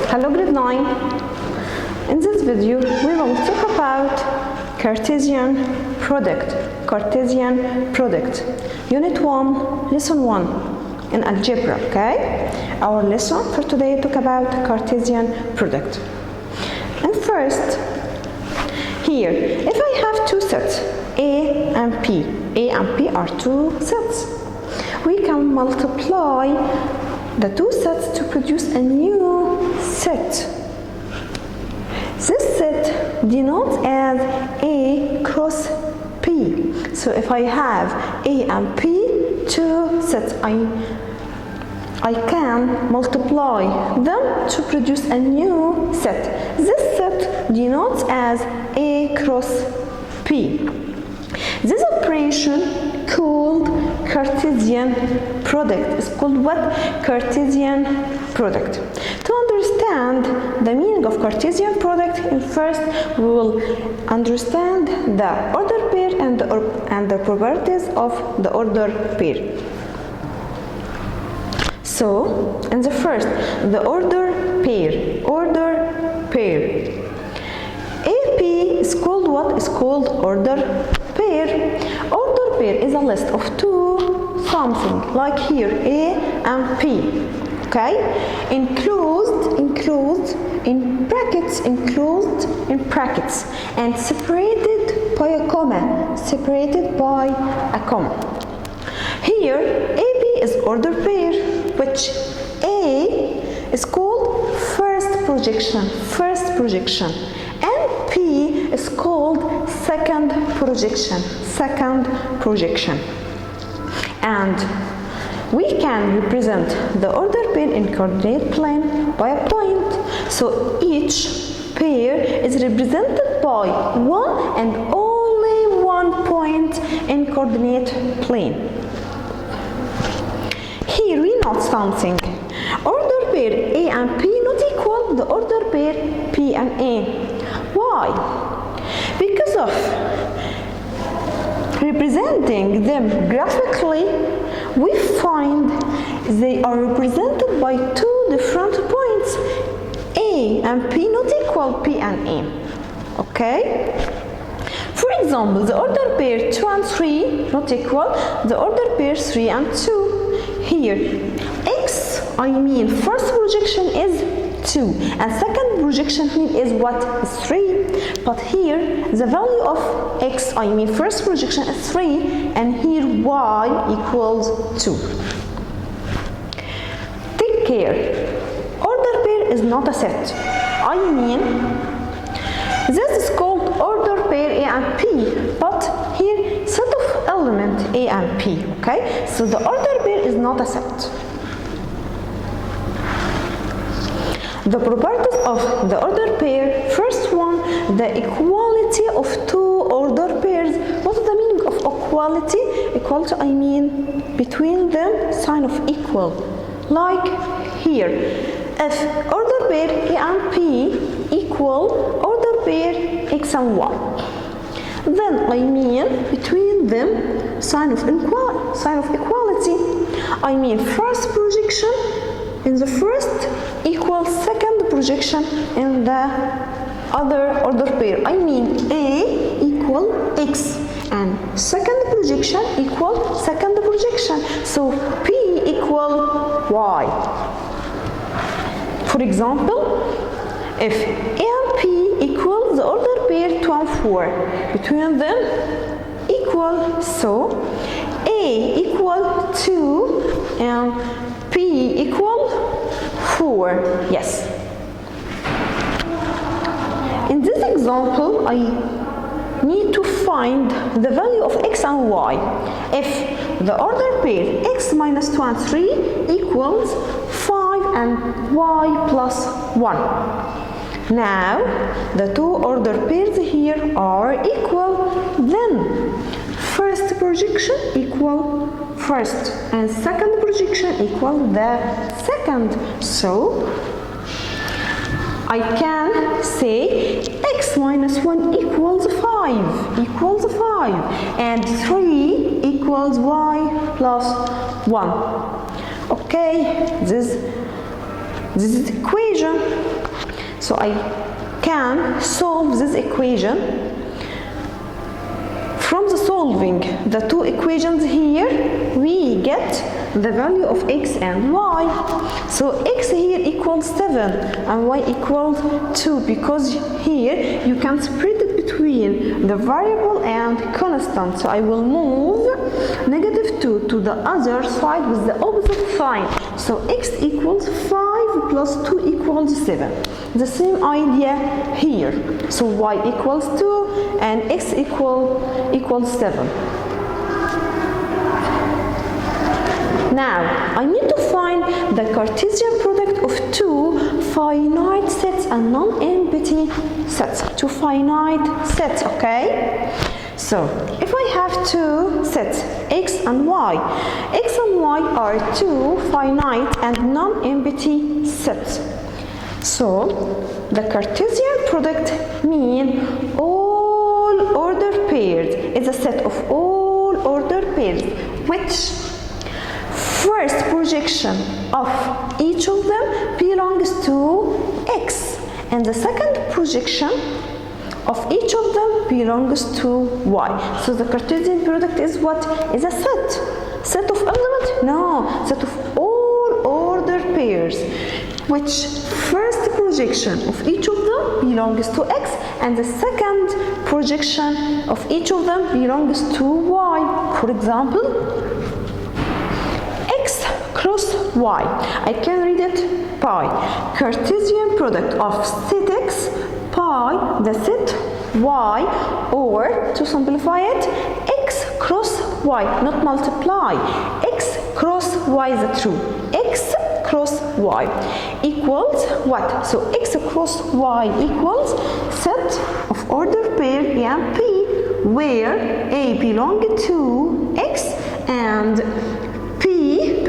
Hello grade 9. In this video we will talk about Cartesian product. Unit 1, lesson 1 in algebra, okay? Our lesson for today talk about Cartesian product. And first, here, if I have two sets, A and P are two sets. We can multiply the two sets to produce a new set. This set denotes as A cross P. So if I have A and P, two sets, I can multiply them to produce a new set. This set denotes as A cross P. This operation called Cartesian product is called what? Cartesian product. To understand the meaning of Cartesian product, first we will understand the order pair and the properties of the order pair. So, in the first, the order pair. AP is called what? Is called order pair. Order pair is a list of two something, like here A and P. Okay? Enclosed in brackets, and separated by a comma. Here AB is order pair, which A is called first projection, and P is called second projection. And we can represent the order pair in coordinate plane by a point. So each pair is represented by one and only one point in coordinate plane. Here we note something. Order pair A and P not equal the order pair P and A. Why? Because of representing them graphically, we find they are represented by two different points. A and P not equal P and A. Okay? For example, the order pair 2 and 3 not equal the order pair 3 and 2. Here, first projection is 2 and second projection is what? Is 3. But here the value of X, first projection is 3 and here Y equals 2. Take care. Order pair is not a set. This is called order pair A and P, but here set of element A and P, okay? So the order pair is not a set. The properties of the order pair, first one, the equality of two order pairs. What is the meaning of equality? Equality, between them, sign of equal. Like here, if order pair A and P equal order pair X and Y, then between them, sign of equality. First projection in the first equals second projection in the other order pair. A equal X and second projection equal second projection. So P equal Y. For example, if A and P equal the order pair 2 and 4, between them equal, so A equal 2 and P equal 4. Yes. In this example, I need to find the value of X and Y. If the order pair X minus 2 and 3 equals 5 and Y plus 1. Now, the two order pairs here are equal. Then, first projection equal first and second projection equal the second. So, I can say X minus 1 equals 5 and 3 equals Y plus 1. Okay, this is equation. So I can solve this equation. From the solving the two equations here, we get the value of x and y. So x here equals 7 and y equals 2, because here you can spread it between the variable and constant. So I will move -2 to the other side with the opposite sign. So x equals 5 plus 2 equals 7. The same idea here. So y equals 2 and x equals 7. Now, I need to find the Cartesian product of two finite sets and non-empty sets. Two finite sets, okay? So, if I have two sets, x and y are two finite and non-empty sets. So, the Cartesian product means all ordered pairs is a set of all ordered pairs which first projection of each of them belongs to x, and the second projection of each of them belongs to y. So the Cartesian product is what? Is a set. Set of elements? No, set of all ordered pairs which first projection of each of them belongs to x, and the second projection of each of them belongs to y. For example, x cross y. I can read it by Cartesian product of set x by the set y, or to simplify it, x cross y, not multiply. X cross y is true. X cross y equals what? So x cross y equals set of order pair A and P, where A belong to x and P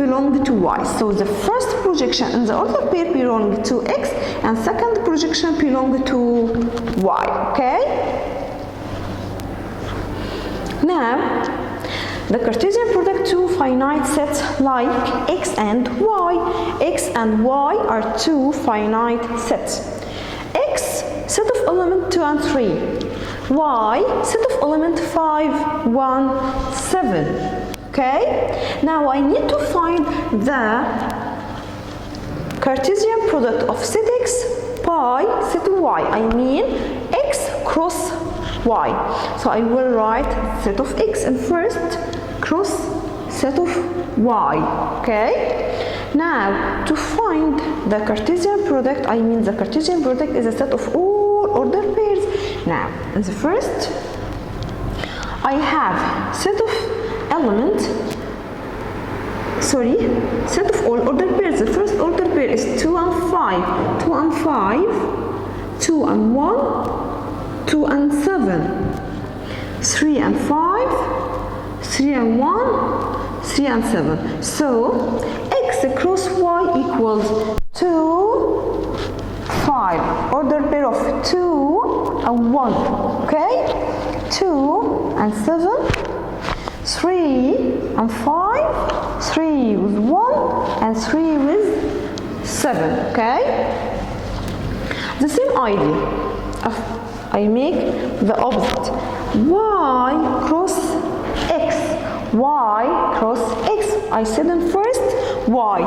belong to y. So the first projection in the order pair belong to x, and second projection belong to y. Okay? Now, the Cartesian product two finite sets like x and y. X and y are two finite sets. X set of element 2 and 3. Y set of element 5, 1, 7. Okay? Now I need to find the Cartesian product of set x by set y. I mean x cross y. So I will write set of x and first cross set of y. Okay? Now to find the Cartesian product, I mean the Cartesian product is a set of all ordered pairs. Now in the first I have set of element, set of all ordered pairs. The first ordered pair is 2 and 5, 2 and 5, 2 and 1, 2 and 7, 3 and 5, 3 and 1, 3 and 7. So x cross y equals 2, 5, order pair of 2 and 1, okay? 2 and 7, 3 and 5, 3 with 1, and 3 with 7, okay? The same idea. I make the opposite. Y cross x. Y cross x. I said in first y.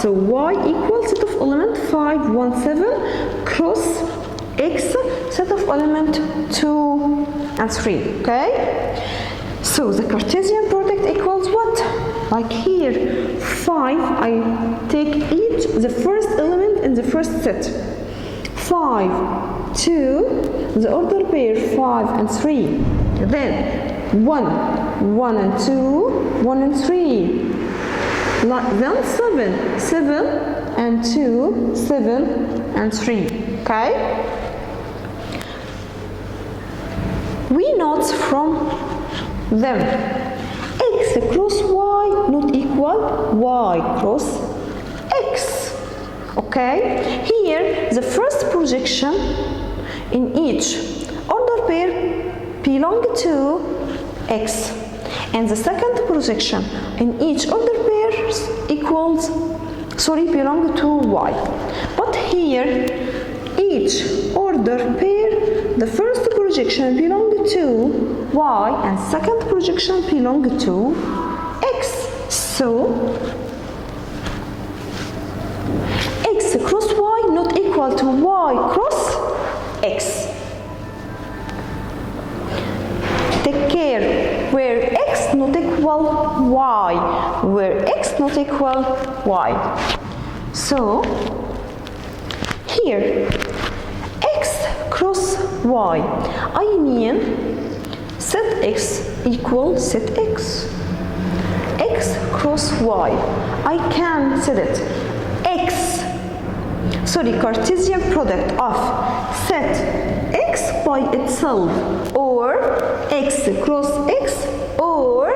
So y equals set of element 5, 1, 7 cross x set of element 2 and 3. Okay? So the Cartesian product equals what? Like here, 5. I take each the first element in the first set. 5, 2, the order pair 5 and 3. Then 1, 1 and 2, 1 and 3. Then 7, 7 and 2, 7 and 3. Okay? We note from them x cross y not equal y cross x. Okay? Here the first projection in each order pair belong to x, and the second projection in each order pair belong to y. But here each order pair, the first projection belongs to y and second projection belongs to x. So x cross y not equal to y cross x. Take care where x not equal y, where x not equal y. So here x cross y, I mean set x equals set x. X cross y, I can set it Cartesian product of set x by itself or x cross x or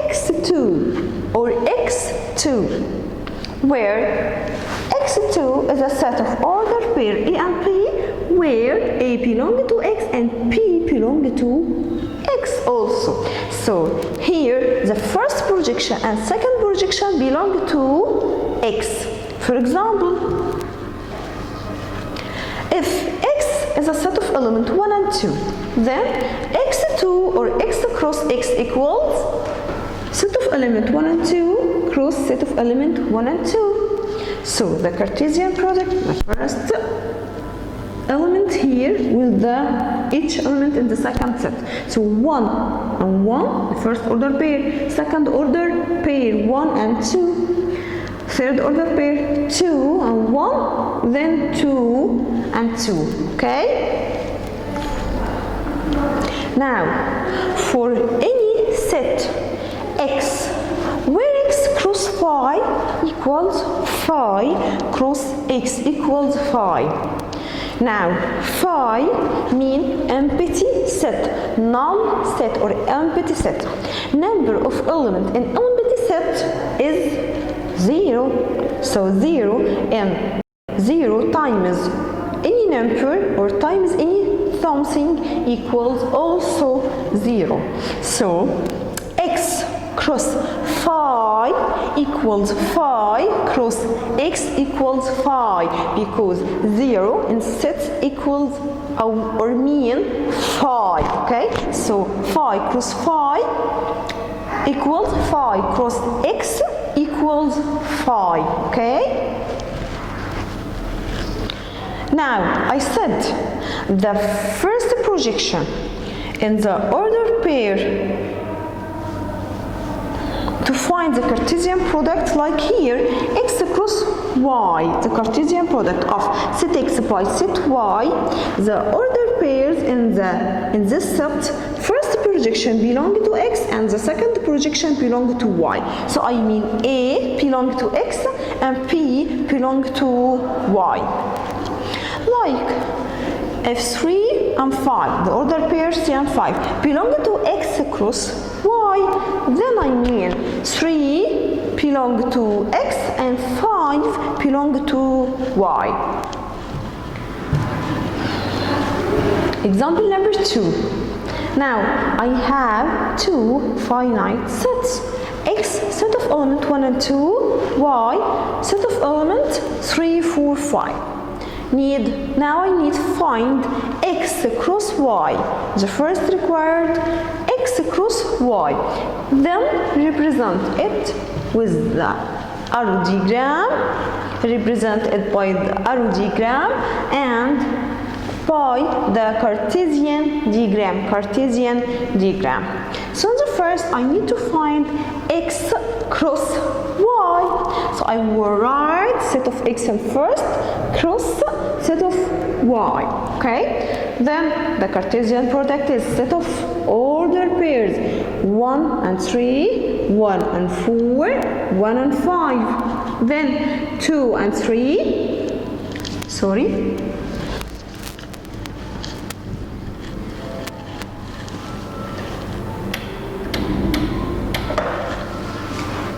x2 or x2, where x2 is a set of order pair A and P where A belongs to x and P belongs to x also. So here the first projection and second projection belong to x. For example, if x is a set of element 1 and 2, then x2 or x cross x equals set of element 1 and 2 cross set of element 1 and 2. So the Cartesian product, the first element here with each element in the second set. So 1 and 1, the first order pair, second order pair 1 and 2. Third order pair 2 and 1, then 2 and 2. Okay? Now, for any set x where x cross phi equals phi cross x equals phi. Now, phi mean empty set, null set or empty set. Number of elements in empty set is 0. So 0 and 0 times any number or times any something equals also 0. So x cross phi equals phi cross x equals phi, because 0 in sets equals or mean phi. Okay, so phi cross phi equals phi cross x equals phi. Okay, now I said the first projection in the order pair to find the Cartesian product, like here, x cross y, the Cartesian product of set x by set y, the order pairs in this set, first projection belong to x and the second projection belong to y. So I mean A belong to x and P belong to y. Like if 3 and 5, the order pairs 3 and 5 belong to x cross y, then I mean 3 belong to x and 5 belong to y. Example number 2. Now I have two finite sets. X set of element 1 and 2, y set of element 3, 4, 5. Now I need to find x cross y. The first required x cross y. Then represent it with the arrow diagram. Represent it by the arrow diagram and by the Cartesian diagram. So the first I need to find x cross y. So I will write set of x in first cross set of y. Okay, then the Cartesian product is set of order pairs 1 and 3, 1 and 4, 1 and 5, then 2 and 3,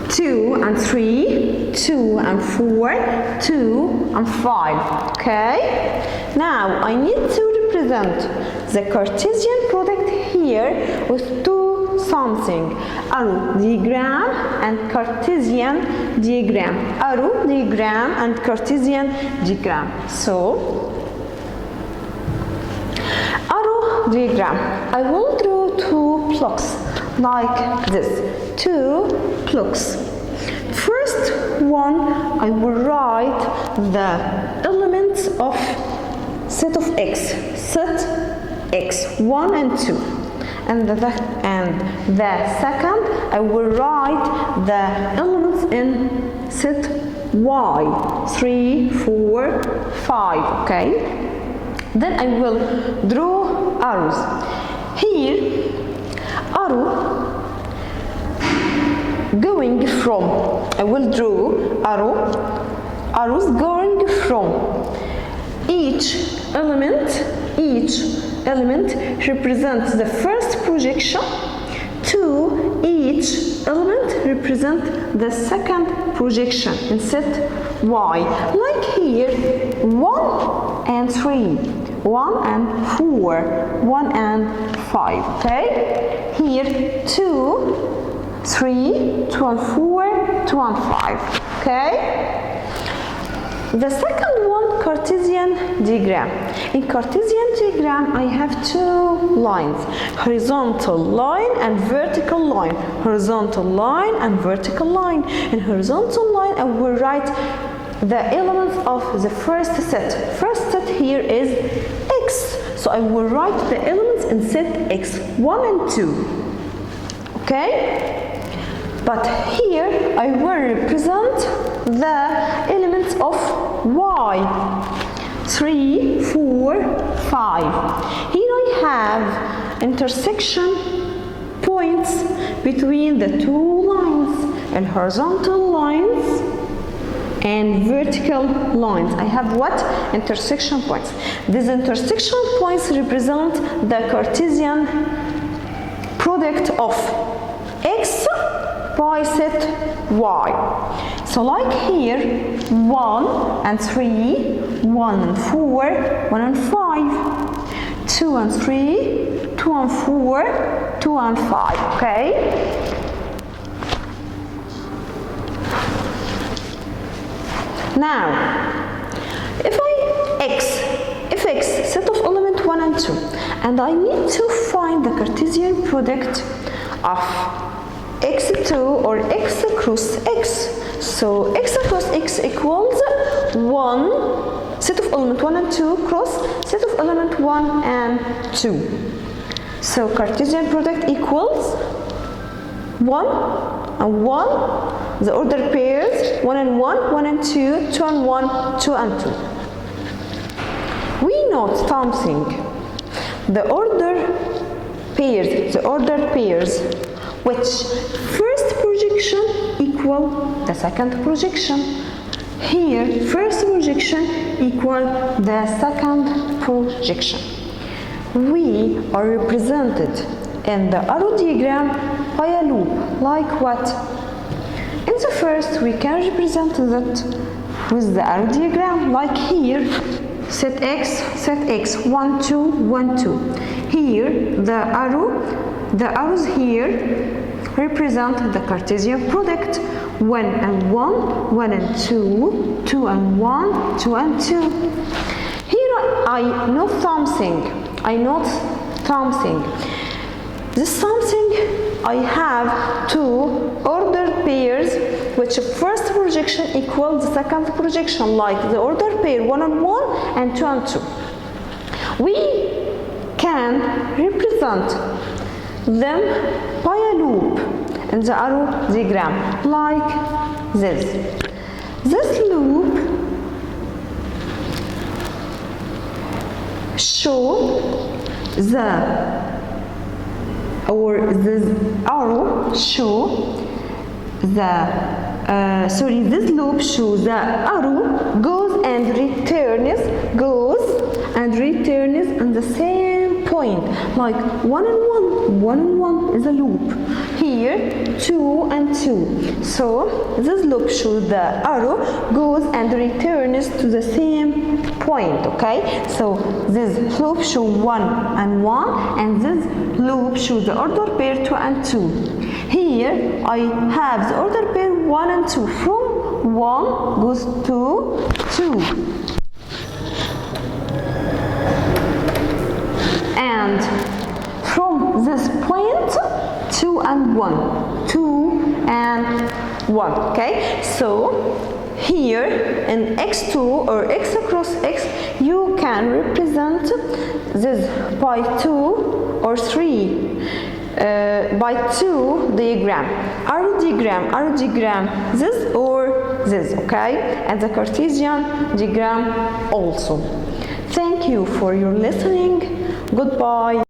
2 and 3, 2 and 4, 2 and 5. Okay, now I need to represent the Cartesian product here with two something, arrow diagram and Cartesian diagram. Arrow diagram and Cartesian diagram. So diagram. I will draw two blocks like this. Two blocks. First one, I will write the elements of set of x. Set x 1 and 2. And the second, I will write the elements in set y 3, 4, 5. Okay. Then I will draw arrows. Here, arrow going from, I will draw arrows going from each element represents the first projection, to each element represents the second projection in set y. Like here, 1 and 3, 1 and 4, 1 and 5. Okay? Here, 2, 3, 2 and 4, 2 and 5. Okay? The second one, Cartesian diagram. In Cartesian diagram, I have two lines, horizontal line and vertical line. Horizontal line and vertical line. In horizontal line, I will write the elements of the first set. First set here is x. So I will write the elements in set x, 1 and 2. Okay? But here I will represent the elements of y, 3, 4, 5. Here I have intersection points between the two lines, and horizontal lines and vertical lines. I have what? Intersection points. These intersection points represent the Cartesian product of x by set y. So like here, 1 and 3, 1 and 4, 1 and 5, 2 and 3, 2 and 4, 2 and 5, okay? Now, if x set of element 1 and 2, and I need to find the Cartesian product of x2 or x cross x. So x cross x equals 1 set of element 1 and 2 cross set of element 1 and 2. So Cartesian product equals 1 and 1, the order pairs 1 and 1, 1 and 2, 2 and 1, 2 and 2. We know something. The order pairs which first projection equal the second projection. Here, first projection equal the second projection. We are represented in the arrow diagram by a loop, like what? In the first, we can represent that with the arrow diagram, like here, set x, 1, 2, 1, 2. Here, the arrows here represent the Cartesian product, 1 and 1, 1 and 2, 2 and 1, 2 and 2. Here I know something. This something, I have two ordered pairs which first projection equals the second projection, like the ordered pair 1 and 1 and 2 and 2. We can represent them by a loop in the arrow diagram, like this. This loop shows this loop shows the arrow goes and returns in the same point, like 1 and 1 is a loop. Here 2 and 2. So this loop shows the arrow goes and returns to the same point. Okay, so this loop shows 1 and 1, and this loop shows the order pair 2 and 2. Here I have the order pair 1 and 2. From 1 goes to 2. And has point 2 and 1. 2 and 1. Okay, so here in x2 or x across x, you can represent this by 2 or 3 by 2 diagram. Arrow diagram, this or this, okay? And the Cartesian diagram also. Thank you for your listening. Goodbye.